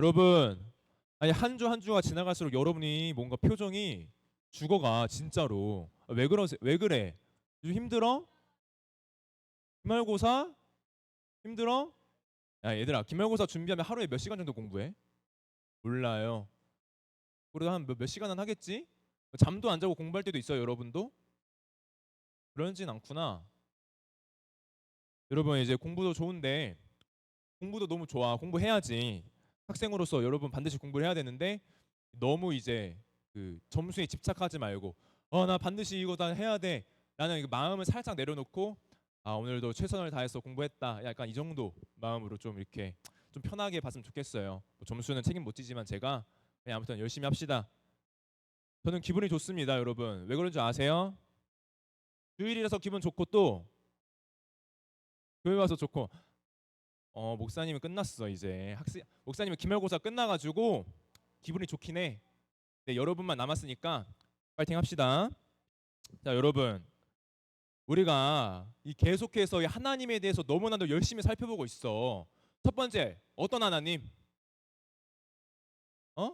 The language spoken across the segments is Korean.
여러분, 아니 한 주 한 주가 지나갈수록 여러분이 뭔가 표정이 죽어가 진짜로. 왜 그러세요? 왜 그래? 요즘 힘들어? 기말고사? 힘들어? 야 얘들아, 기말고사 준비하면 하루에 몇 시간 정도 공부해? 몰라요. 그래도 한 몇 시간은 하겠지? 잠도 안 자고 공부할 때도 있어요, 여러분도? 그러진 않구나. 여러분 이제 공부도 좋은데 공부도 너무 좋아. 공부해야지. 학생으로서 여러분 반드시 공부를 해야 되는데 너무 이제 그 점수에 집착하지 말고 나 반드시 이거 다 해야 돼 라는 그 마음을 살짝 내려놓고 오늘도 최선을 다해서 공부했다 약간 이 정도 마음으로 좀 이렇게 좀 편하게 봤으면 좋겠어요. 뭐 점수는 책임 못 지지만 제가 그냥 아무튼 열심히 합시다. 저는 기분이 좋습니다, 여러분. 왜 그런 줄 아세요? 주일이라서 기분 좋고 또 교회 와서 좋고 목사님은 끝났어 이제 학생 목사님은 기말고사 끝나가지고 기분이 좋긴 해. 네, 여러분만 남았으니까 파이팅 합시다. 자, 여러분, 우리가 이 계속해서 이 하나님에 대해서 너무나도 열심히 살펴보고 있어. 첫 번째, 어떤 하나님? 어?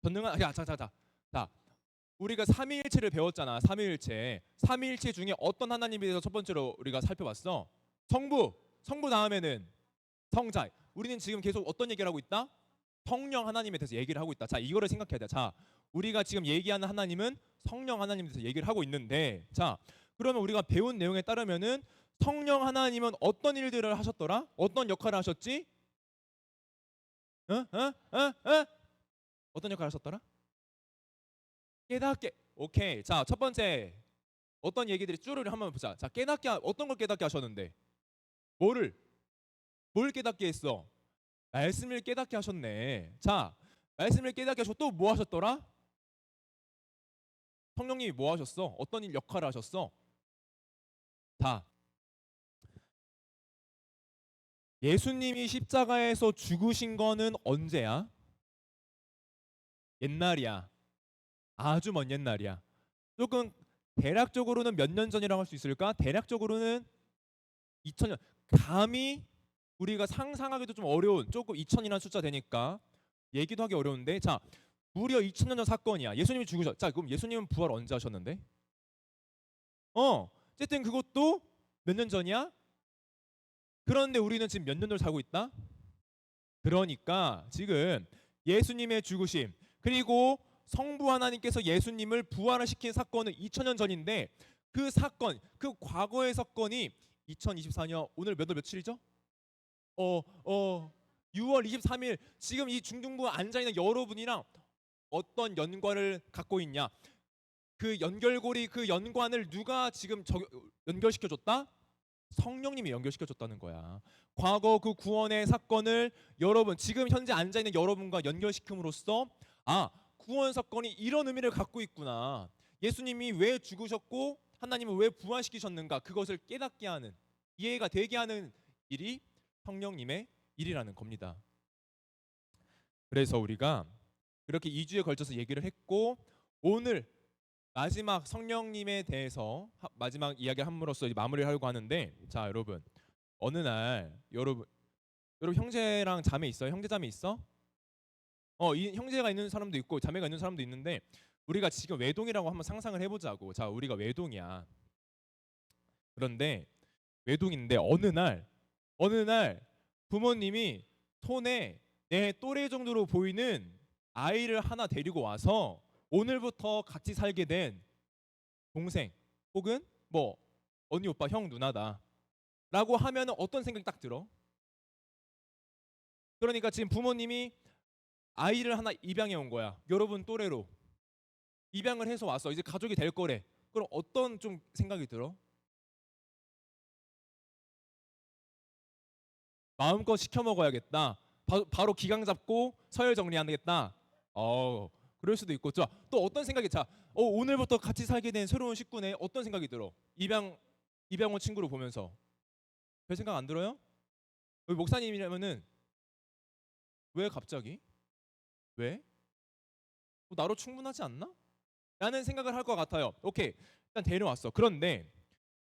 전능한 자, 우리가 삼위일체를 배웠잖아. 삼위일체. 삼위일체 중에 어떤 하나님에 대해서 첫 번째로 우리가 살펴봤어? 성부. 성부 다음에는 성자. 우리는 지금 계속 어떤 얘기를 하고 있다? 성령 하나님에 대해서 얘기를 하고 있다. 자, 이거를 생각해야 돼. 자, 우리가 지금 얘기하는 하나님은 성령 하나님에 대해서 얘기를 하고 있는데, 자, 그러면 우리가 배운 내용에 따르면은 성령 하나님은 어떤 일들을 하셨더라? 어떤 역할을 하셨지? 어? 어? 어? 어? 어떤 역할을 하셨더라? 깨닫게. 오케이. 자, 첫 번째 어떤 얘기들이 쭈루를 한번 보자. 자, 깨닫게 어떤 걸 깨닫게 하셨는데? 뭐를? 뭘 깨닫게 했어? 말씀을 깨닫게 하셨네. 자, 말씀을 깨닫게 하셨고 또 뭐 하셨더라? 성령님이 뭐 하셨어? 어떤 일 역할을 하셨어? 다. 예수님이 십자가에서 죽으신 거는 언제야? 옛날이야. 아주 먼 옛날이야. 조금 대략적으로는 몇 년 전이라고 할 수 있을까? 대략적으로는 2000년. 감히 우리가 상상하기도 좀 어려운 조금 2000이라는 숫자 되니까 얘기도 하기 어려운데 자, 무려 2000년 전 사건이야. 예수님이 죽으셨. 자, 그럼 예수님은 부활 언제 하셨는데? 어쨌든 그것도 몇 년 전이야? 그런데 우리는 지금 몇 년을 살고 있다? 그러니까 지금 예수님의 죽으심 그리고 성부 하나님께서 예수님을 부활을 시킨 사건은 2000년 전인데 그 사건, 그 과거의 사건이 2024년 오늘 몇 월 며칠이죠? 어, 어, 6월 23일 지금 이 중등부 앉아 있는 여러분이랑 어떤 연관을 갖고 있냐? 그 연결고리 그 연관을 누가 지금 연결시켜 줬다? 성령님이 연결시켜 줬다는 거야. 과거 그 구원의 사건을 여러분 지금 현재 앉아 있는 여러분과 연결시킴으로써 구원 사건이 이런 의미를 갖고 있구나. 예수님이 왜 죽으셨고 하나님은 왜 부활시키셨는가 그것을 깨닫게 하는 이해가 되게 하는 일이 성령님의 일이라는 겁니다. 그래서 우리가 그렇게 2주에 걸쳐서 얘기를 했고 오늘 마지막 성령님에 대해서 마지막 이야기를 함으로써 이제 마무리를 하려고 하는데 자 여러분 어느 날 여러분 형제랑 자매 있어요? 형제 자매 있어? 이 형제가 있는 사람도 있고 자매가 있는 사람도 있는데 우리가 지금 외동이라고 한번 상상을 해보자고. 자 우리가 외동이야. 그런데 외동인데 어느 날 부모님이 손에 내 또래 정도로 보이는 아이를 하나 데리고 와서 오늘부터 같이 살게 된 동생 혹은 뭐 언니 오빠 형 누나다 라고 하면 어떤 생각이 딱 들어? 그러니까 지금 부모님이 아이를 하나 입양해 온 거야. 여러분 또래로 입양을 해서 왔어. 이제 가족이 될 거래. 그럼 어떤 좀 생각이 들어? 마음껏 시켜 먹어야겠다. 바로 기강 잡고 서열 정리하겠다. 그럴 수도 있고. 자, 또 어떤 생각이 오늘부터 같이 살게 된 새로운 식구네. 어떤 생각이 들어? 입양 온 친구를 보면서 별 생각 안 들어요? 우리 목사님이라면은 왜 갑자기? 왜? 나로 충분하지 않나? 라는 생각을 할 것 같아요. 오케이. 일단 데려왔어. 그런데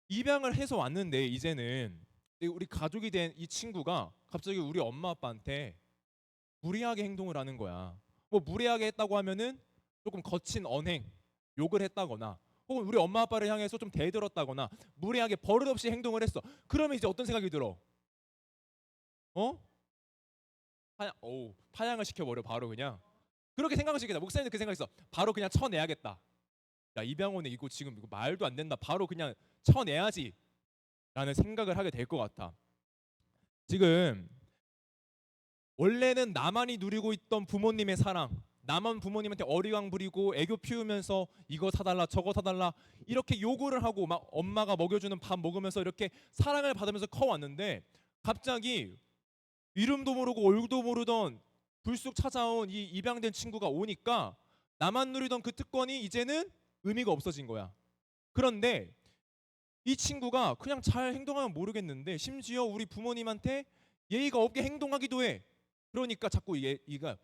입양을 해서 왔는데 이제는 우리 가족이 된 이 친구가 갑자기 우리 엄마 아빠한테 무리하게 행동을 하는 거야. 뭐 무리하게 했다고 하면은 조금 거친 언행, 욕을 했다거나 혹은 우리 엄마 아빠를 향해서 좀 대들었다거나 무리하게 버릇없이 행동을 했어. 그러면 이제 어떤 생각이 들어? 어? 파양을 시켜버려 바로 그냥. 그렇게 생각을 시켰다. 목사님도 그 생각했어. 바로 그냥 쳐내야겠다. 야 이병헌이 이거 지금 이거 말도 안 된다. 바로 그냥 쳐내야지. 라는 생각을 하게 될 것 같아. 지금 원래는 나만이 누리고 있던 부모님의 사랑, 나만 부모님한테 어리광 부리고 애교 피우면서 이거 사달라 저거 사달라 이렇게 요구를 하고 막 엄마가 먹여주는 밥 먹으면서 이렇게 사랑을 받으면서 커왔는데 갑자기 이름도 모르고 얼굴도 모르던 불쑥 찾아온 이 입양된 친구가 오니까 나만 누리던 그 특권이 이제는 의미가 없어진 거야. 그런데 이 친구가 그냥 잘 행동하면 모르겠는데 심지어 우리 부모님한테 예의가 없게 행동하기도 해. 그러니까 자꾸 얘가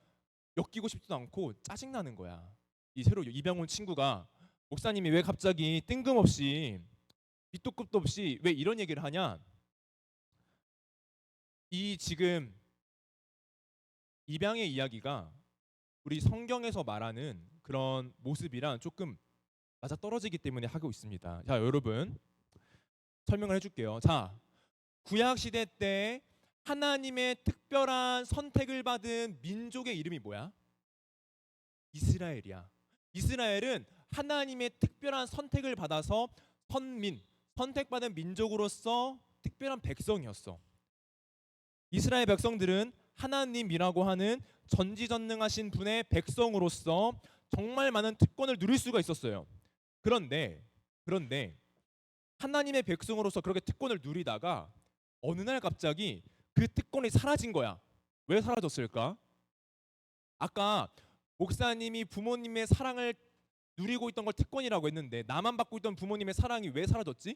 엮이고 싶지도 않고 짜증나는 거야. 이 새로 입양 온 친구가 목사님이 왜 갑자기 뜬금없이 밑도 끝도 없이 왜 이런 얘기를 하냐. 이 지금 입양의 이야기가 우리 성경에서 말하는 그런 모습이랑 조금 맞아떨어지기 때문에 하고 있습니다. 자 여러분 설명을 해줄게요. 자 구약 시대 때 하나님의 특별한 선택을 받은 민족의 이름이 뭐야? 이스라엘이야. 이스라엘은 하나님의 특별한 선택을 받아서 선택받은 민족으로서 특별한 백성이었어. 이스라엘 백성들은 하나님이라고 하는 전지전능하신 분의 백성으로서 정말 많은 특권을 누릴 수가 있었어요. 그런데 하나님의 백성으로서 그렇게 특권을 누리다가 어느 날 갑자기 그 특권이 사라진 거야. 왜 사라졌을까? 아까 목사님이 부모님의 사랑을 누리고 있던 걸 특권이라고 했는데 나만 받고 있던 부모님의 사랑이 왜 사라졌지?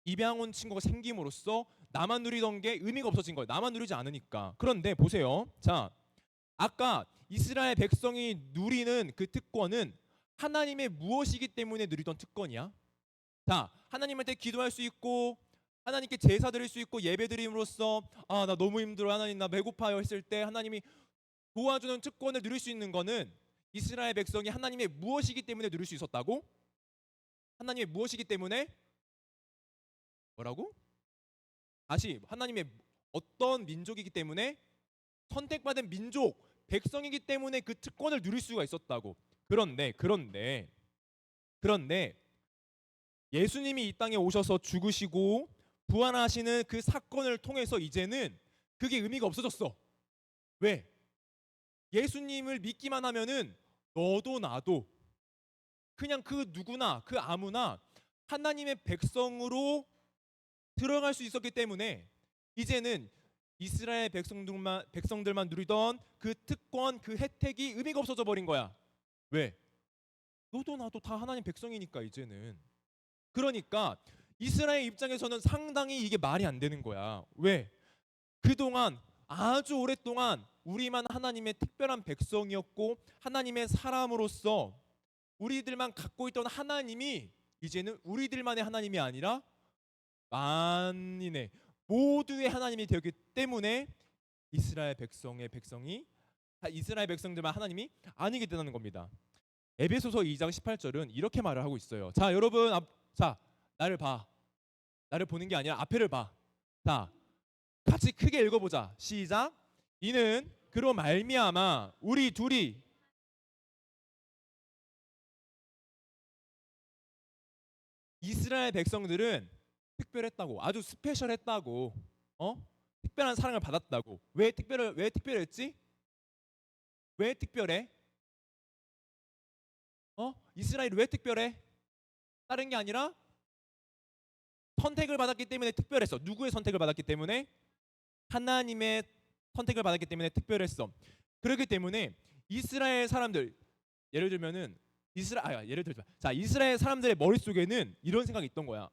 입양 온 친구가 생김으로써 나만 누리던 게 의미가 없어진 거예요. 나만 누리지 않으니까. 그런데 보세요. 자, 아까 이스라엘 백성이 누리는 그 특권은 하나님의 무엇이기 때문에 누리던 특권이야? 자, 하나님한테 기도할 수 있고 하나님께 제사 드릴 수 있고 예배 드림으로써 나 너무 힘들어 하나님 나 배고파요 했을 때 하나님이 도와주는 특권을 누릴 수 있는 거는 이스라엘 백성이 하나님의 무엇이기 때문에 누릴 수 있었다고? 하나님의 무엇이기 때문에? 뭐라고? 다시 하나님의 어떤 민족이기 때문에? 선택받은 민족, 백성이기 때문에 그 특권을 누릴 수가 있었다고. 그런데 예수님이 이 땅에 오셔서 죽으시고 부활하시는 그 사건을 통해서 이제는 그게 의미가 없어졌어. 왜? 예수님을 믿기만 하면은 너도 나도 그냥 그 누구나 그 아무나 하나님의 백성으로 들어갈 수 있었기 때문에 이제는 이스라엘 백성들만 누리던 그 특권 그 혜택이 의미가 없어져 버린 거야. 왜? 너도 나도 다 하나님 백성이니까 이제는. 그러니까 이스라엘 입장에서는 상당히 이게 말이 안 되는 거야. 왜? 그동안 아주 오랫동안 우리만 하나님의 특별한 백성이었고 하나님의 사람으로서 우리들만 갖고 있던 하나님이 이제는 우리들만의 하나님이 아니라 만인의 모두의 하나님이 되었기 때문에 이스라엘 백성들만 하나님이 아니게 되는 겁니다. 에베소서 2장 18절은 이렇게 말을 하고 있어요. 자 여러분 자 나를 봐. 나를 보는 게 아니라 앞에를 봐. 자 같이 크게 읽어보자. 시작. 이는 그로 말미암아 우리 둘이 이스라엘 백성들은 특별했다고. 아주 스페셜했다고. 특별한 사랑을 받았다고. 왜 특별했지? 왜 특별해? 이스라엘이 왜 특별해? 다른 게 아니라 선택을 받았기 때문에 특별했어. 누구의 선택을 받았기 때문에? 하나님의 선택을 받았기 때문에 특별했어. 그렇기 때문에 이스라엘 사람들 예를 들면은 이스라엘 사람들의 머릿속에는 이런 생각이 있던 거야.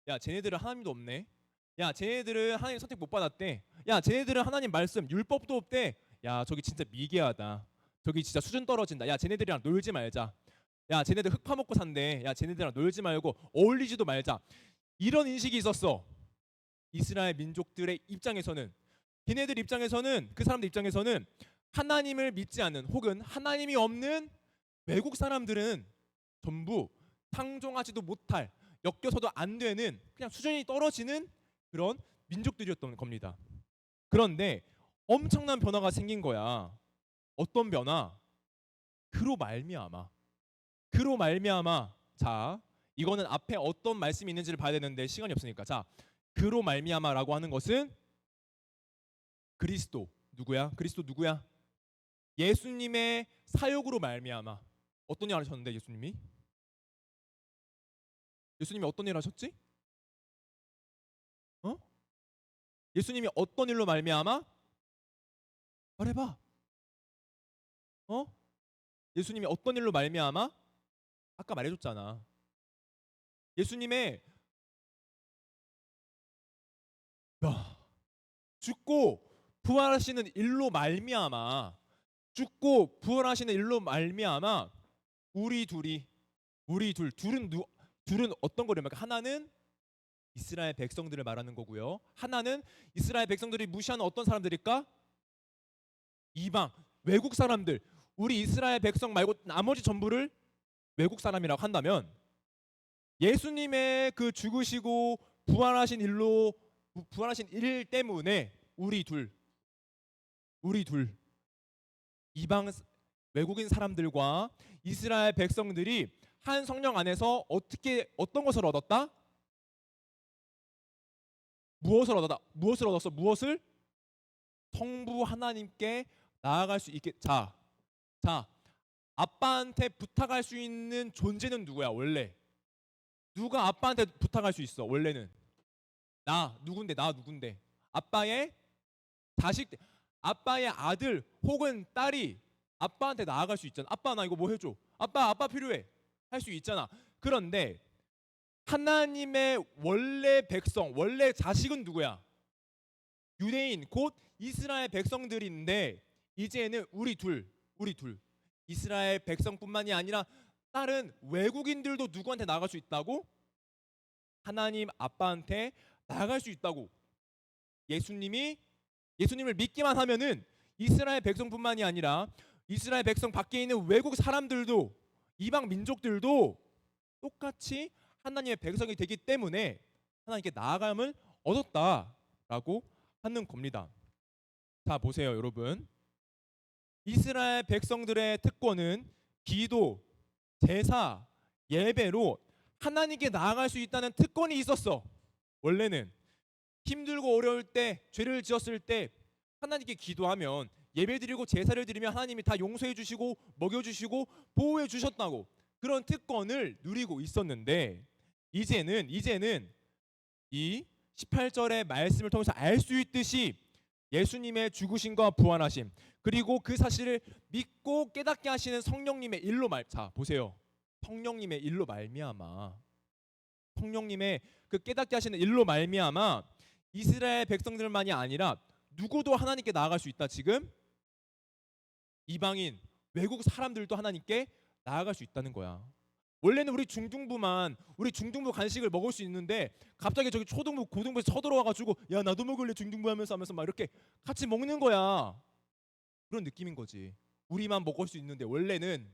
야 쟤네들은 하나님도 없네. 야 쟤네들은 하나님 선택 못 받았대. 야 쟤네들은 하나님 말씀 율법도 없대. 야 저기 진짜 미개하다. 저기 진짜 수준 떨어진다. 야 쟤네들이랑 놀지 말자. 야 쟤네들 흙 파먹고 산대. 야 쟤네들이랑 놀지 말고 어울리지도 말자. 이런 인식이 있었어. 이스라엘 민족들의 입장에서는 걔네들 입장에서는, 그 사람들 입장에서는 하나님을 믿지 않는 혹은 하나님이 없는 외국 사람들은 전부 상종하지도 못할, 엮여서도 안 되는, 그냥 수준이 떨어지는 그런 민족들이었던 겁니다. 그런데 엄청난 변화가 생긴 거야. 어떤 변화? 그로 말미암아. 그로 말미암아. 자, 이거는 앞에 어떤 말씀이 있는지를 봐야 되는데 시간이 없으니까. 자, 그로 말미암아라고 하는 것은 그리스도 누구야? 그리스도 누구야? 예수님의 사역으로 말미암아. 어떤 일 하셨는데 예수님이? 예수님이 어떤 일 하셨지? 어? 예수님이 어떤 일로 말미암아? 말해봐. 어? 예수님이 어떤 일로 말미암아? 아까 말해줬잖아. 예수님의 야, 죽고 부활하시는 일로 말미암아. 죽고 부활하시는 일로 말미암아. 우리 둘이, 우리 둘은 어떤 거를 말까? 하나는 이스라엘 백성들을 말하는 거고요. 하나는 이스라엘 백성들이 무시하는 어떤 사람들일까? 이방, 외국 사람들. 우리 이스라엘 백성 말고 나머지 전부를 외국 사람이라고 한다면, 예수님의 그 죽으시고 부활하신 일 때문에 우리 둘 이방 외국인 사람들과 이스라엘 백성들이 한 성령 안에서 어떤 것을 얻었다? 무엇을 얻었다? 무엇을 얻었어? 무엇을? 성부 하나님께 나아갈 수 있게. 자, 아빠한테 부탁할 수 있는 존재는 누구야? 원래 누가 아빠한테 부탁할 수 있어? 원래는 나 누군데? 아빠의 자식, 아빠의 아들 혹은 딸이 아빠한테 나아갈 수 있잖아. 아빠 나 이거 뭐 해줘. 아빠 필요해. 할 수 있잖아. 그런데 하나님의 원래 백성, 원래 자식은 누구야? 유대인 곧 이스라엘 백성들인데, 이제는 우리 둘 이스라엘 백성뿐만이 아니라 다른 외국인들도 누구한테 나갈 수 있다고? 하나님 아빠한테 나갈 수 있다고. 예수님을 믿기만 하면은 이스라엘 백성뿐만이 아니라 이스라엘 백성 밖에 있는 외국 사람들도, 이방 민족들도 똑같이 하나님의 백성이 되기 때문에 하나님께 나아감을 얻었다라고 하는 겁니다. 자, 보세요, 여러분. 이스라엘 백성들의 특권은 기도, 제사, 예배로 하나님께 나아갈 수 있다는 특권이 있었어. 원래는 힘들고 어려울 때, 죄를 지었을 때 하나님께 기도하면, 예배드리고 제사를 드리면 하나님이 다 용서해 주시고 먹여 주시고 보호해 주셨다고, 그런 특권을 누리고 있었는데, 이제는 이 18절의 말씀을 통해서 알 수 있듯이 예수님의 죽으심과 부활하심, 그리고 그 사실을 믿고 깨닫게 하시는 성령님의 일로 자, 보세요. 성령님의 일로 말미암아, 성령님의 그 깨닫게 하시는 일로 말미암아 이스라엘 백성들만이 아니라 누구도 하나님께 나아갈 수 있다. 지금 이방인, 외국 사람들도 하나님께 나아갈 수 있다는 거야. 원래는 우리 중등부 간식을 먹을 수 있는데, 갑자기 저기 초등부, 고등부에서 쳐들어와가지고 야 나도 먹을래 중등부 하면서 막 이렇게 같이 먹는 거야. 그런 느낌인 거지. 우리만 먹을 수 있는데 원래는.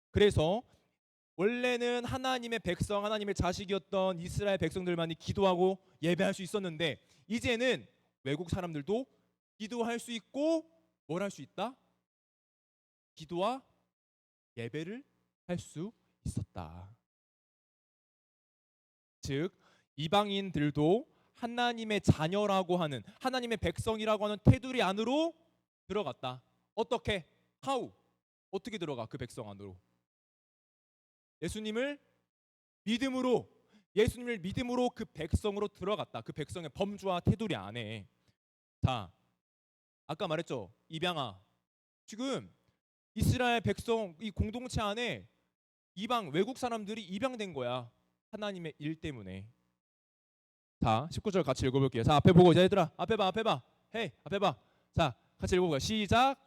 그래서 원래는 하나님의 백성, 하나님의 자식이었던 이스라엘 백성들만이 기도하고 예배할 수 있었는데, 이제는 외국 사람들도 기도할 수 있고 뭘 할 수 있다? 기도와 예배를 할 수 있었다. 즉 이방인들도 하나님의 자녀라고 하는, 하나님의 백성이라고 하는 테두리 안으로 들어갔다. 어떻게? How? 어떻게 들어가? 그 백성 안으로 예수님을 믿음으로 그 백성으로 들어갔다. 그 백성의 범주와 테두리 안에. 자, 아까 말했죠, 입양아. 지금 이스라엘 백성 이 공동체 안에 이방 외국 사람들이 입양된 거야. 하나님의 일 때문에. 자, 19절 같이 읽어볼게요. 자, 앞에 보고, 이제 얘들아 앞에 봐. 헤이, 앞에 봐. 자, 같이 읽어볼게요. 시작.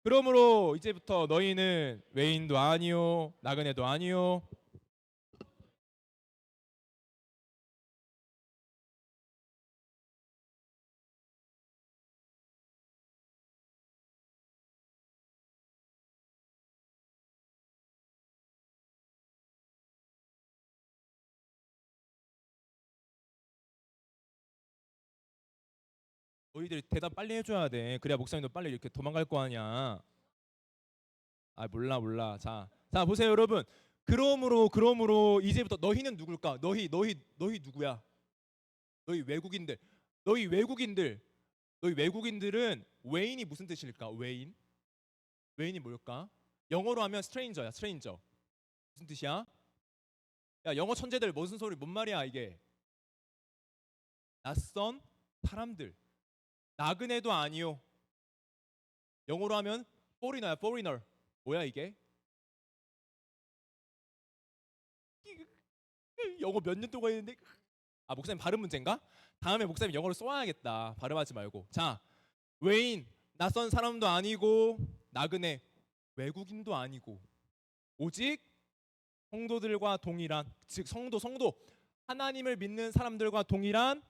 그러므로 이제부터 너희는 외인도 아니요 나그네도 아니요 너희들 대답 빨리 해줘야 돼. 그래야 목사님도 빨리 이렇게 도망갈 거 아니야. 아 몰라. 자 보세요 여러분. 그러므로 이제부터 너희는 누굴까? 너희 누구야? 너희 외국인들. 너희 외국인들. 너희 외국인들은 웨인이 무슨 뜻일까? 웨인이 뭘까? 영어로 하면 스트레인저야. 스트레인저. 무슨 뜻이야? 야 영어 천재들 무슨 소리 뭔 말이야 이게? 낯선 사람들. 나그네도 아니요. 영어로 하면 foreigner야. foreigner. 뭐야 이게? 영어 몇 년 동안 했는데 아 목사님 발음 문제인가? 다음에 목사님 영어로 써야겠다. 발음하지 말고. 자 외인 낯선 사람도 아니고 나그네 외국인도 아니고 오직 성도들과 동일한 즉 성도 하나님을 믿는 사람들과 동일한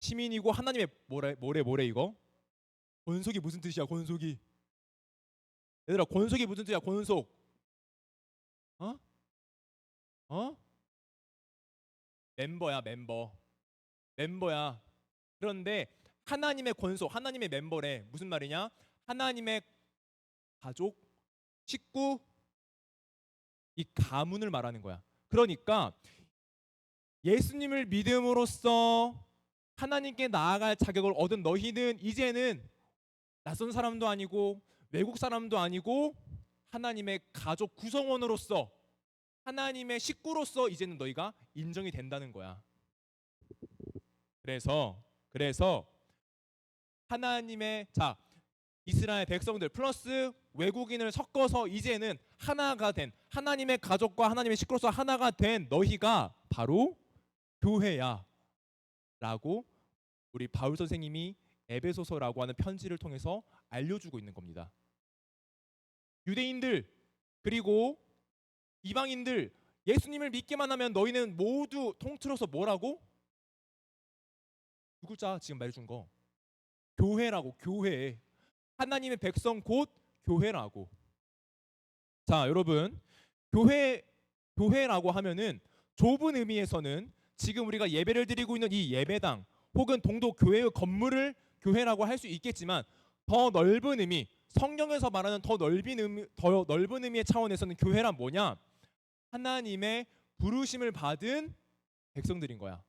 시민이고 하나님의 뭐래 이거? 권속이 무슨 뜻이야 권속이? 얘들아 권속이 무슨 뜻이야 권속? 어? 어? 멤버야. 그런데 하나님의 권속, 하나님의 멤버래. 무슨 말이냐? 하나님의 가족, 식구, 이 가문을 말하는 거야. 그러니까 예수님을 믿음으로써 하나님께 나아갈 자격을 얻은 너희는 이제는 낯선 사람도 아니고 외국 사람도 아니고 하나님의 가족 구성원으로서 하나님의 식구로서 이제는 너희가 인정이 된다는 거야. 그래서 하나님의 이스라엘 백성들 플러스 외국인을 섞어서 이제는 하나가 된 하나님의 가족과 하나님의 식구로서 하나가 된 너희가 바로 교회야 라고 우리 바울 선생님이 에베소서라고 하는 편지를 통해서 알려주고 있는 겁니다. 유대인들 그리고 이방인들 예수님을 믿기만 하면 너희는 모두 통틀어서 뭐라고? 두 글자 지금 말해준 거 교회라고. 교회. 하나님의 백성 곧 교회라고. 자 여러분 교회라고 하면은 좁은 의미에서는 지금 우리가 예배를 드리고 있는 이 예배당 혹은 동도 교회의 건물을 교회라고 할 수 있겠지만 더 넓은 의미 성경에서 말하는 더 넓은 의미의 차원에서는 교회란 뭐냐? 하나님의 부르심을 받은 백성들인 거야.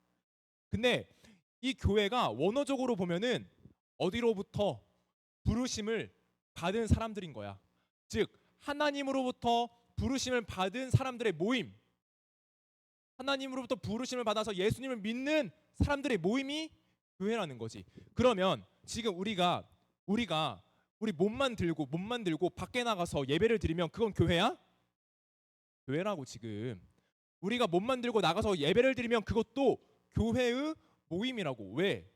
근데 이 교회가 원어적으로 보면은 어디로부터 부르심을 받은 사람들인 거야. 즉 하나님으로부터 부르심을 받은 사람들의 모임. 하나님으로부터 부르심을 받아서 예수님을 믿는 사람들의 모임이 교회라는 거지. 그러면 지금 우리가 우리 몸만 들고 밖에 나가서 예배를 드리면 그건 교회야? 교회라고. 지금 우리가 몸만 들고 나가서 예배를 드리면 그것도 교회의 모임이라고. 왜?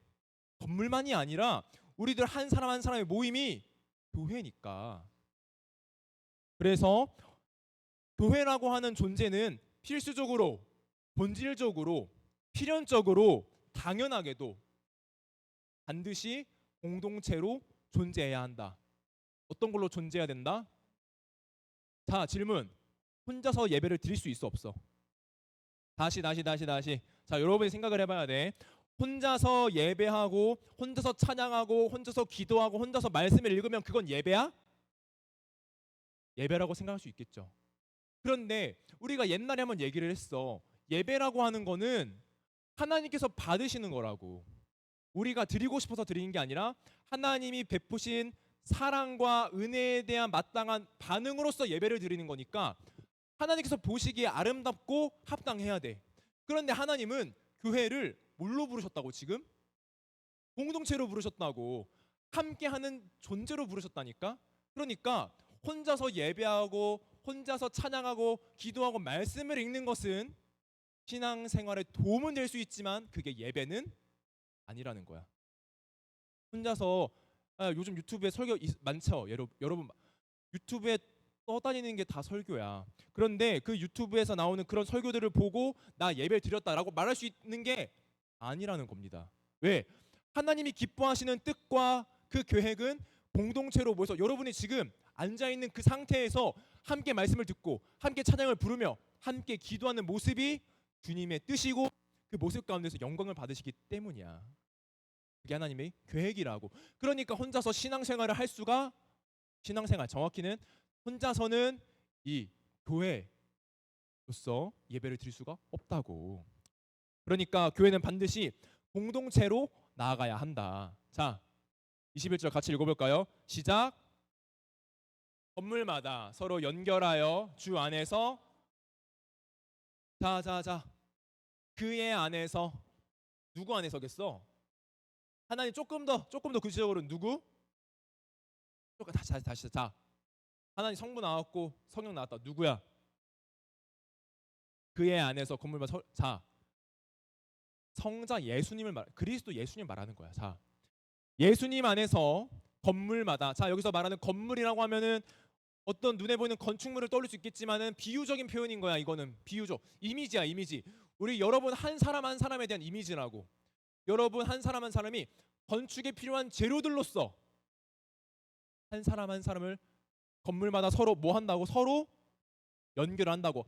건물만이 아니라 우리들 한 사람 한 사람의 모임이 교회니까. 그래서 교회라고 하는 존재는 필수적으로 본질적으로 필연적으로 당연하게도 반드시 공동체로 존재해야 한다. 어떤 걸로 존재해야 된다? 자 질문. 혼자서 예배를 드릴 수 있어 없어? 다시. 자 여러분이 생각을 해봐야 돼. 혼자서 예배하고 혼자서 찬양하고 혼자서 기도하고 혼자서 말씀을 읽으면 그건 예배야? 예배라고 생각할 수 있겠죠. 그런데 우리가 옛날에 한번 얘기를 했어. 예배라고 하는 거는 하나님께서 받으시는 거라고. 우리가 드리고 싶어서 드리는 게 아니라 하나님이 베푸신 사랑과 은혜에 대한 마땅한 반응으로서 예배를 드리는 거니까 하나님께서 보시기에 아름답고 합당해야 돼. 그런데 하나님은 교회를 뭘로 부르셨다고? 지금 공동체로 부르셨다고. 함께하는 존재로 부르셨다니까. 그러니까 혼자서 예배하고 혼자서 찬양하고 기도하고 말씀을 읽는 것은 신앙생활에 도움은 될 수 있지만 그게 예배는 아니라는 거야. 혼자서 요즘 유튜브에 설교 많죠. 여러분 유튜브에 떠다니는 게 다 설교야. 그런데 그 유튜브에서 나오는 그런 설교들을 보고 나 예배를 드렸다라고 말할 수 있는 게 아니라는 겁니다. 왜? 하나님이 기뻐하시는 뜻과 그 계획은 공동체로 모여서 여러분이 지금 앉아있는 그 상태에서 함께 말씀을 듣고 함께 찬양을 부르며 함께 기도하는 모습이 주님의 뜻이고 그 모습 가운데서 영광을 받으시기 때문이야. 그게 하나님의 계획이라고. 그러니까 혼자서 신앙생활을 할 수가, 신앙생활 정확히는 혼자서는 이 교회로서 예배를 드릴 수가 없다고. 그러니까 교회는 반드시 공동체로 나아가야 한다. 자, 21절 같이 읽어볼까요? 시작. 건물마다 서로 연결하여 주 안에서 자 그의 안에서. 누구 안에서겠어? 하나님. 조금 더 구체적으로 누구? 다시 자, 하나님 성부 나왔고 성령 나왔다. 누구야? 그의 안에서 건물마다 자, 성자 예수님을 그리스도 예수님 말하는 거야. 자, 예수님 안에서 건물마다. 자, 여기서 말하는 건물이라고 하면은 어떤 눈에 보이는 건축물을 떠올릴 수 있겠지만은 비유적인 표현인 거야. 이거는 비유적, 이미지야, 이미지. 우리 여러분 한 사람 한 사람에 대한 이미지라고. 여러분 한 사람 한 사람이 건축에 필요한 재료들로서 한 사람 한 사람을 건물마다 서로 뭐 한다고? 서로 연결한다고.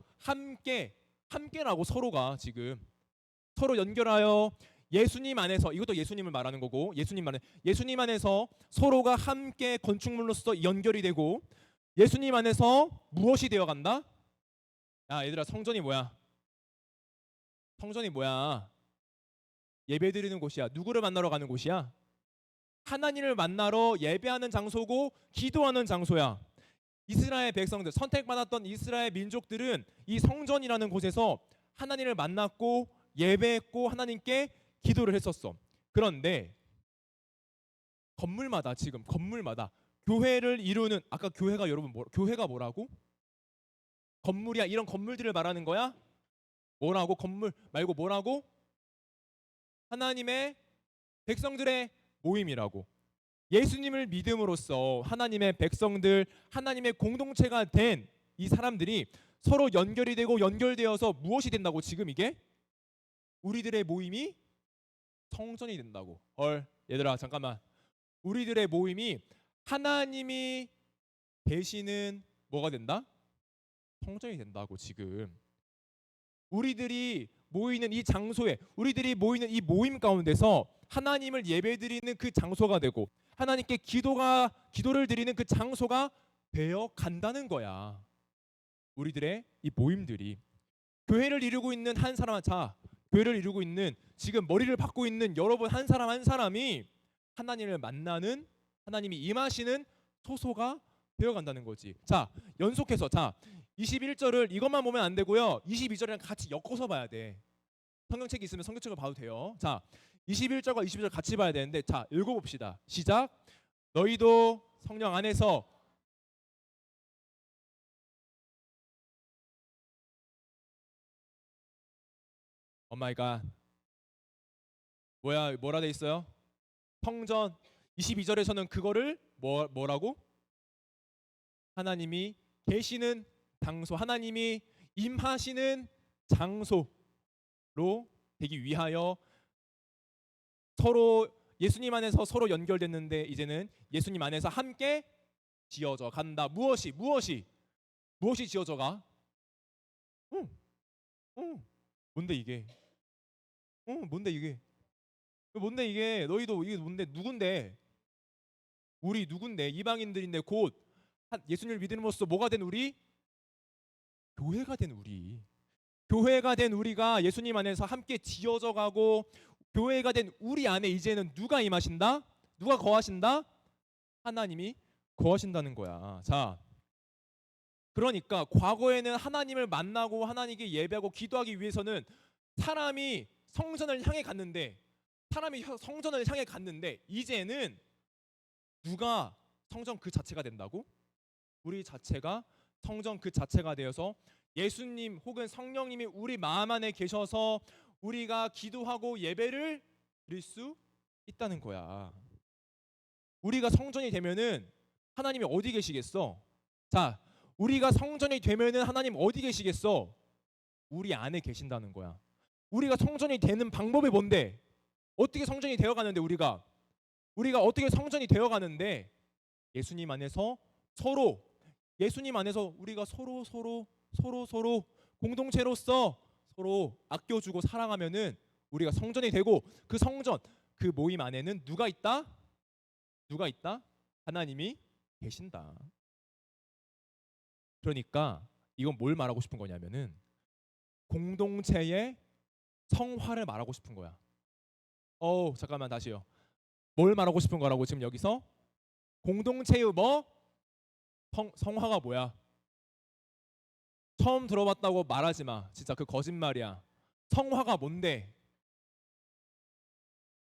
함께라고. 서로가 지금 서로 연결하여 예수님 안에서, 이것도 예수님을 말하는 거고, 예수님 안에서 서로가 함께 건축물로서 연결이 되고, 예수님 안에서 무엇이 되어 간다? 야, 얘들아, 성전이 뭐야? 성전이 뭐야? 예배드리는 곳이야. 누구를 만나러 가는 곳이야? 하나님을 만나러 예배하는 장소고 기도하는 장소야. 이스라엘 백성들, 선택받았던 이스라엘 민족들은 이 성전이라는 곳에서 하나님을 만났고 예배했고 하나님께 기도를 했었어. 그런데 건물마다, 지금 건물마다 교회를 이루는, 아까 교회가, 여러분 교회가 뭐라고? 건물이야. 이런 건물들을 말하는 거야? 뭐라고? 건물 말고 뭐라고? 하나님의 백성들의 모임이라고. 예수님을 믿음으로써 하나님의 백성들, 하나님의 공동체가 된 이 사람들이 서로 연결이 되고 연결되어서 무엇이 된다고? 지금 이게 우리들의 모임이 성전이 된다고. 얘들아 잠깐만. 우리들의 모임이 하나님이 계시는 뭐가 된다? 성전이 된다고. 지금 우리들이 모이는 이 장소에, 우리들이 모이는 이 모임 가운데서 하나님을 예배드리는 그 장소가 되고 하나님께 기도를 드리는 그 장소가 되어 간다는 거야. 우리들의 이 모임들이 교회를 이루고 있는 한 사람, 자, 교회를 이루고 있는, 지금 머리를 받고 있는 여러분 한 사람 한 사람이 하나님을 만나는, 하나님이 임하시는 소소가 되어 간다는 거지. 자, 연속해서, 자, 21절을 이것만 보면 안 되고요. 22절이랑 같이 엮어서 봐야 돼. 성경책이 있으면 성경책을 봐도 돼요. 자, 21절과 22절 같이 봐야 되는데, 자, 읽어봅시다. 시작. 너희도 성령 안에서 오마이갓, 뭐라 돼 있어요? 성전. 22절에서는 그거를 뭐라고? 하나님이 계시는 장소, 하나님이 임하시는 장소로 되기 위하여 서로 예수님 안에서 서로 연결됐는데, 이제는 예수님 안에서 함께 지어져 간다. 무엇이 지어져 가? 뭔데 이게? 뭔데 이게? 뭔데 이게? 너희도 이게 뭔데? 누군데? 우리 누군데? 이방인들인데 곧 예수님을 믿음으로써 뭐가 된 우리? 교회가 된 우리. 교회가 된 우리가 예수님 안에서 함께 지어져 가고, 교회가 된 우리 안에 이제는 누가 임하신다? 누가 거하신다? 하나님이 거하신다는 거야. 자, 그러니까 과거에는 하나님을 만나고 하나님께 예배하고 기도하기 위해서는 사람이 성전을 향해 갔는데, 이제는 누가 성전 그 자체가 된다고? 우리 자체가 성전 그 자체가 되어서 예수님 혹은 성령님이 우리 마음 안에 계셔서 우리가 기도하고 예배를 드릴 수 있다는 거야. 우리가 성전이 되면은 하나님이 어디 계시겠어? 자, 우리가 성전이 되면은 하나님 어디 계시겠어? 우리 안에 계신다는 거야. 우리가 성전이 되는 방법이 뭔데? 어떻게 성전이 되어 가는데? 우리가 어떻게 성전이 되어 가는데? 예수님 안에서 예수님 안에서 우리가 서로 공동체로서 서로 아껴주고 사랑하면은 우리가 성전이 되고, 그 성전, 그 모임 안에는 누가 있다? 누가 있다? 하나님이 계신다. 그러니까 이건 뭘 말하고 싶은 거냐면은 공동체의 성화를 말하고 싶은 거야. 잠깐만 다시요. 뭘 말하고 싶은 거라고 지금 여기서? 공동체의 뭐? 성화가 뭐야? 처음 들어봤다고 말하지 마. 진짜 그 거짓말이야. 성화가 뭔데?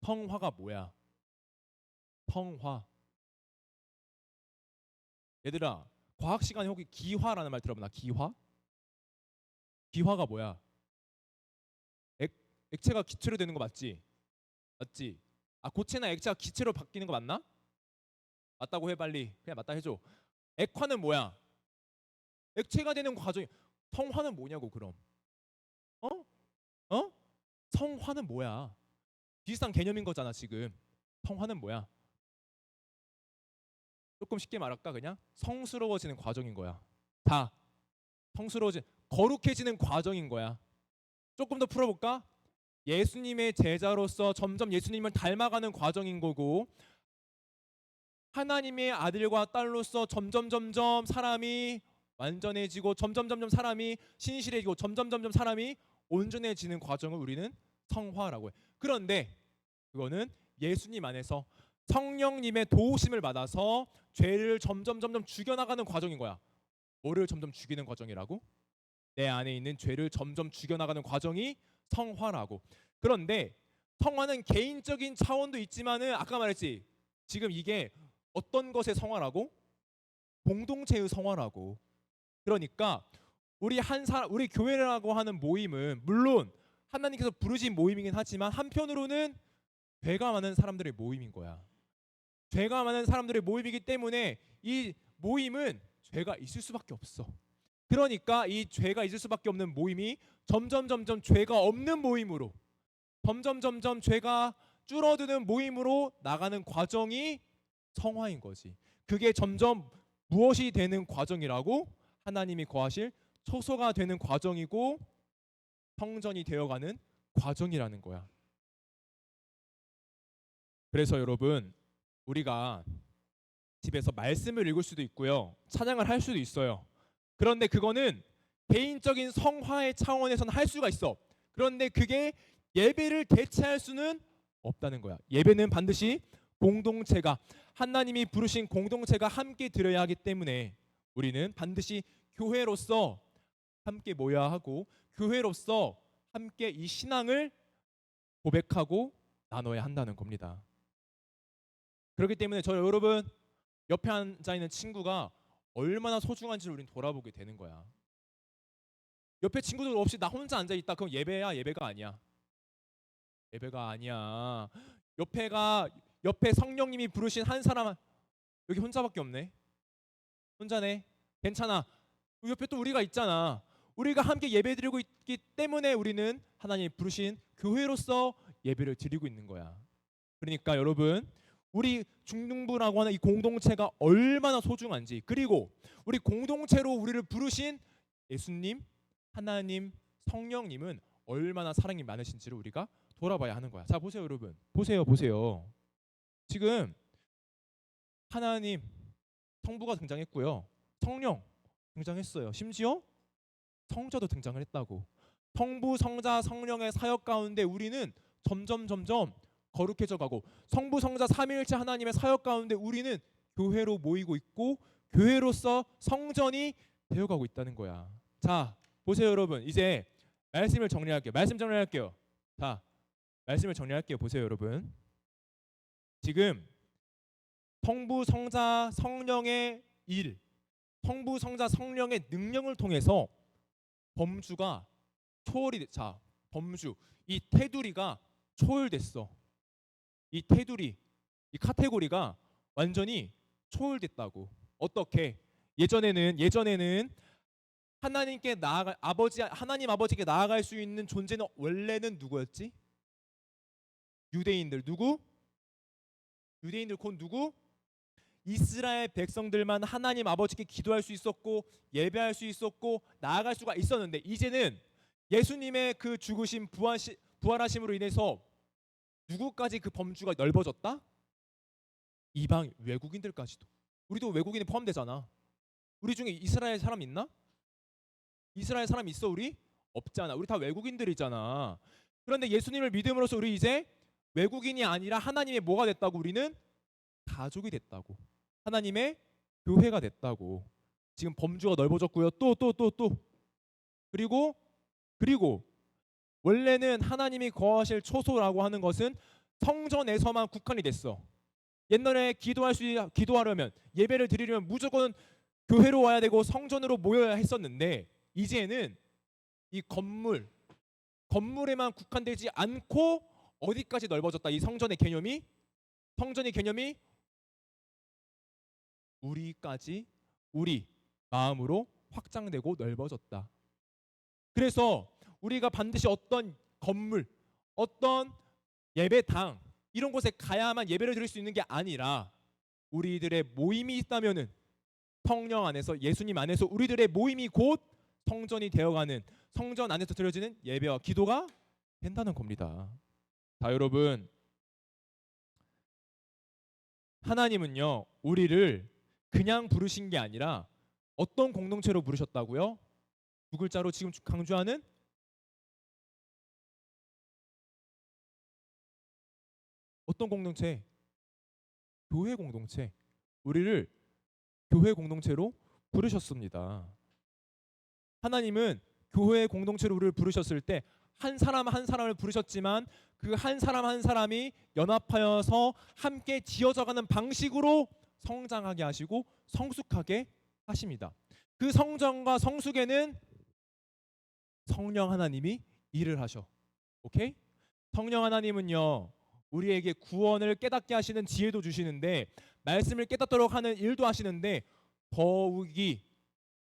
성화가 뭐야? 성화. 얘들아, 과학 시간에 혹시 기화라는 말 들어보나? 기화? 기화가 뭐야? 액, 액체가 기체로 되는 거 맞지? 맞지? 고체나 액체가 기체로 바뀌는 거 맞나? 맞다고 해 빨리. 그냥 맞다 해줘. 액화는 뭐야? 액체가 되는 과정이. 성화는 뭐냐고 그럼? 어? 어? 성화는 뭐야? 비슷한 개념인 거잖아 지금. 성화는 뭐야? 조금 쉽게 말할까 그냥? 성스러워지는 과정인 거야. 다 성스러워진 거룩해지는 과정인 거야. 조금 더 풀어볼까? 예수님의 제자로서 점점 예수님을 닮아가는 과정인 거고, 하나님의 아들과 딸로서 점점 사람이 완전해지고 점점 사람이 신실해지고 점점 사람이 온전해지는 과정을 우리는 성화라고 해. 그런데 그거는 예수님 안에서 성령님의 도우심을 받아서 죄를 점점 죽여나가는 과정인 거야. 뭐를 점점 죽이는 과정이라고? 내 안에 있는 죄를 점점 죽여나가는 과정이 성화라고. 그런데 성화는 개인적인 차원도 있지만은 아까 말했지. 지금 이게 어떤 것의 성화라고? 공동체의 성화라고. 그러니까 우리 교회라고 하는 모임은 물론 하나님께서 부르신 모임이긴 하지만 한편으로는 죄가 많은 사람들의 모임인 거야. 죄가 많은 사람들의 모임이기 때문에 이 모임은 죄가 있을 수밖에 없어. 그러니까 이 죄가 있을 수밖에 없는 모임이 점점 죄가 없는 모임으로, 점점 죄가 줄어드는 모임으로 나가는 과정이 성화인 거지. 그게 점점 무엇이 되는 과정이라고? 하나님이 거하실 초소가 되는 과정이고 성전이 되어가는 과정이라는 거야. 그래서 여러분, 우리가 집에서 말씀을 읽을 수도 있고요, 찬양을 할 수도 있어요. 그런데 그거는 개인적인 성화의 차원에서는 할 수가 있어. 그런데 그게 예배를 대체할 수는 없다는 거야. 예배는 반드시 공동체가, 하나님이 부르신 공동체가 함께 드려야 하기 때문에 우리는 반드시 교회로서 함께 모여야 하고, 교회로서 함께 이 신앙을 고백하고 나눠야 한다는 겁니다. 그렇기 때문에 저 여러분 옆에 앉아 있는 친구가 얼마나 소중한지를 우리는 돌아보게 되는 거야. 옆에 친구들 없이 나 혼자 앉아 있다. 그럼 예배야? 예배가 아니야. 예배가 아니야. 옆에 성령님이 부르신 한 사람, 여기 혼자밖에 없네. 혼자네. 괜찮아. 옆에 또 우리가 있잖아. 우리가 함께 예배드리고 있기 때문에 우리는 하나님 부르신 교회로서 예배를 드리고 있는 거야. 그러니까 여러분, 우리 중등부라고 하는 이 공동체가 얼마나 소중한지, 그리고 우리 공동체로 우리를 부르신 예수님, 하나님, 성령님은 얼마나 사랑이 많으신지를 우리가 돌아봐야 하는 거야. 자, 보세요 여러분. 보세요. 지금 하나님, 성부가 등장했고요. 성령 등장했어요. 심지어 성자도 등장을 했다고. 성부, 성자, 성령의 사역 가운데 우리는 점점 거룩해져 가고, 성부, 성자, 삼위일체 하나님의 사역 가운데 우리는 교회로 모이고 있고 교회로서 성전이 되어가고 있다는 거야. 자, 보세요 여러분. 이제 말씀을 정리할게요. 자, 말씀을 정리할게요. 보세요 여러분. 지금 성부, 성자, 성령의 일, 성부, 성자, 성령의 능력을 통해서 범주가 범주, 이 테두리가 초월됐어. 이 테두리, 이 카테고리가 완전히 초월됐다고. 어떻게? 예전에는 하나님 아버지께 나아갈 수 있는 존재는 원래는 누구였지? 유대인들. 누구? 유대인들 곧 누구? 이스라엘 백성들만 하나님 아버지께 기도할 수 있었고 예배할 수 있었고 나아갈 수가 있었는데, 이제는 예수님의 그 죽으심 부활하심으로 인해서 누구까지 그 범주가 넓어졌다? 이방 외국인들까지도. 우리도 외국인이 포함되잖아. 우리 중에 이스라엘 사람 있나? 이스라엘 사람 있어 우리? 없잖아. 우리 다 외국인들이잖아. 그런데 예수님을 믿음으로써 우리 이제 외국인이 아니라 하나님의 뭐가 됐다고? 우리는 가족이 됐다고. 하나님의 교회가 됐다고. 지금 범주가 넓어졌고요. 또. 그리고 원래는 하나님이 거하실 초소라고 하는 것은 성전에서만 국한이 됐어. 옛날에 기도하려면 예배를 드리려면 무조건 교회로 와야 되고 성전으로 모여야 했었는데 이제는 이 건물에만 국한되지 않고 어디까지 넓어졌다. 이 성전의 개념이 우리 마음으로 확장되고 넓어졌다. 그래서 우리가 반드시 어떤 건물, 어떤 예배당 이런 곳에 가야만 예배를 드릴 수 있는 게 아니라 우리들의 모임이 있다면은 성령 안에서 예수님 안에서 우리들의 모임이 곧 성전이 되어가는 성전 안에서 드려지는 예배와 기도가 된다는 겁니다. 자, 여러분, 하나님은요 우리를 그냥 부르신 게 아니라 어떤 공동체로 부르셨다고요? 두 글자로 지금 강조하는 어떤 공동체? 교회 공동체. 우리를 교회 공동체로 부르셨습니다. 하나님은 교회 공동체로 우리를 부르셨을 때 한 사람 한 사람을 부르셨지만 그 한 사람 한 사람이 연합하여서 함께 지어져가는 방식으로 성장하게 하시고 성숙하게 하십니다. 그 성장과 성숙에는 성령 하나님이 일을 하셔. 오케이? 성령 하나님은요 우리에게 구원을 깨닫게 하시는 지혜도 주시는데 말씀을 깨닫도록 하는 일도 하시는데 더욱이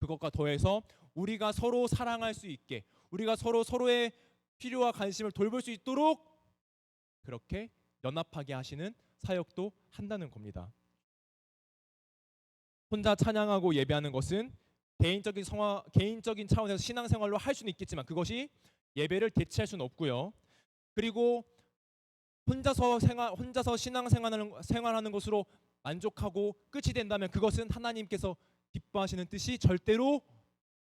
그것과 더해서 우리가 서로 사랑할 수 있게 우리가 서로의 필요와 관심을 돌볼 수 있도록 그렇게 연합하게 하시는 사역도 한다는 겁니다. 혼자 찬양하고 예배하는 것은 개인적인 차원에서 신앙생활로 할 수는 있겠지만 그것이 예배를 대체할 수는 없고요. 그리고 혼자서 신앙생활하는 것으로 만족하고 끝이 된다면 그것은 하나님께서 기뻐하시는 뜻이 절대로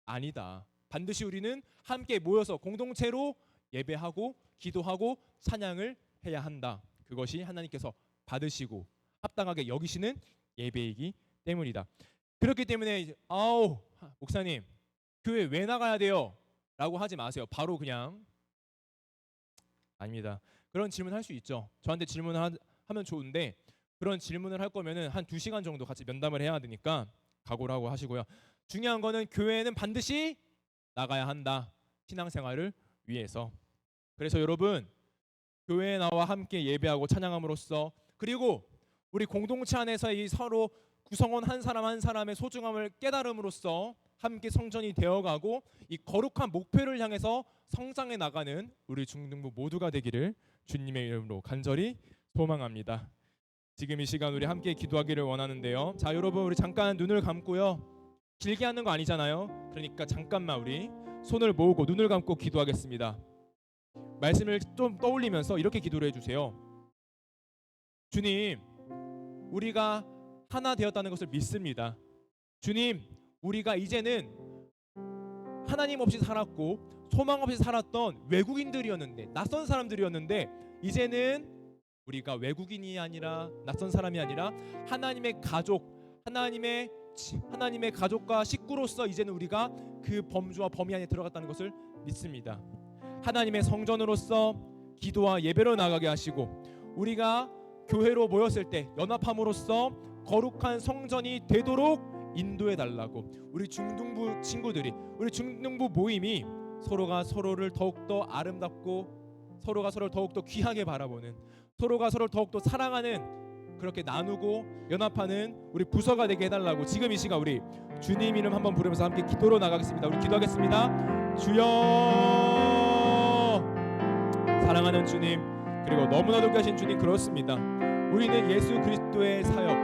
아니다. 반드시 우리는 함께 모여서 공동체로 예배하고 기도하고 찬양을 해야 한다. 그것이 하나님께서 받으시고 합당하게 여기시는 예배이기 때문이다. 그렇기 때문에 목사님 교회 왜 나가야 돼요? 라고 하지 마세요. 바로 그냥 아닙니다. 그런 질문 할 수 있죠. 저한테 질문을 하면 좋은데 그런 질문을 할 거면은 한 2시간 정도 같이 면담을 해야 되니까 각오를 하고 하시고요. 중요한 거는 교회는 반드시 나가야 한다. 신앙생활을 위해서. 그래서 여러분 교회에 나와 함께 예배하고 찬양함으로써 그리고 우리 공동체 안에서 이 서로 구성원 한 사람 한 사람의 소중함을 깨달음으로써 함께 성전이 되어가고 이 거룩한 목표를 향해서 성장해 나가는 우리 중등부 모두가 되기를 주님의 이름으로 간절히 소망합니다. 지금 이 시간 우리 함께 기도하기를 원하는데요. 자, 여러분 우리 잠깐 눈을 감고요. 길게 하는 거 아니잖아요. 그러니까 잠깐만 우리 손을 모으고 눈을 감고 기도하겠습니다. 말씀을 좀 떠올리면서 이렇게 기도를 해주세요. 주님, 우리가 하나 되었다는 것을 믿습니다. 주님, 우리가 이제는 하나님 없이 살았고 소망 없이 살았던 외국인들이었는데 낯선 사람들이었는데 이제는 우리가 외국인이 아니라 낯선 사람이 아니라 하나님의 가족, 하나님의 가족과 식구로서 이제는 우리가 그 범주와 범위 안에 들어갔다는 것을 믿습니다. 하나님의 성전으로서 기도와 예배로 나가게 하시고 우리가 교회로 모였을 때 연합함으로써 거룩한 성전이 되도록 인도해 달라고 우리 중등부 친구들이 우리 중등부 모임이 서로가 서로를 더욱더 아름답고 서로가 서로를 더욱더 귀하게 바라보는 서로가 서로를 더욱더 사랑하는 그렇게 나누고 연합하는 우리 부서가 되게 해달라고 지금 이 시간 우리 주님 이름 한번 부르면서 함께 기도로 나가겠습니다. 우리 기도하겠습니다. 주여 사랑하는 주님 그리고 너무나도 귀하신 주님 그렇습니다. 우리는 예수 그리스도의 사역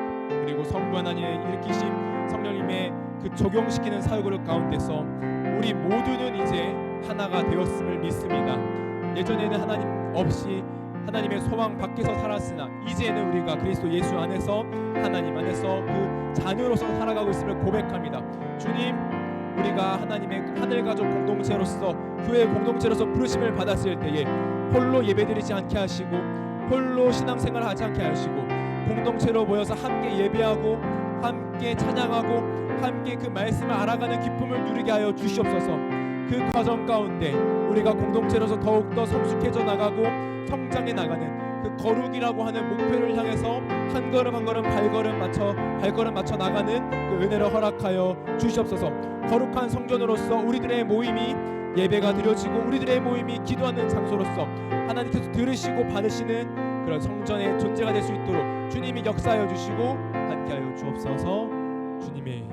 그리고 성부 하나님의 일으키심 성령님의 그 적용시키는 사역을 가운데서 우리 모두는 이제 하나가 되었음을 믿습니다. 예전에는 하나님 없이 하나님의 소망 밖에서 살았으나 이제는 우리가 그리스도 예수 안에서 하나님 안에서 그 자녀로서 살아가고 있음을 고백합니다. 주님, 우리가 하나님의 하늘가족 공동체로서 교회 공동체로서 부르심을 받았을 때에 홀로 예배드리지 않게 하시고 홀로 신앙생활을 하지 않게 하시고 공동체로 모여서 함께 예배하고 함께 찬양하고 함께 그 말씀을 알아가는 기쁨을 누리게 하여 주시옵소서. 그 과정 가운데 우리가 공동체로서 더욱더 성숙해져 나가고 성장해 나가는 그 거룩이라고 하는 목표를 향해서 한 걸음 한 걸음 발걸음 맞춰 나가는 그 은혜를 허락하여 주시옵소서. 거룩한 성전으로서 우리들의 모임이 예배가 드려지고 우리들의 모임이 기도하는 장소로서 하나님께서 들으시고 받으시는 그런 성전의 존재가 될 수 있도록 주님이 역사하여 주시고 함께하여 주옵소서. 주님의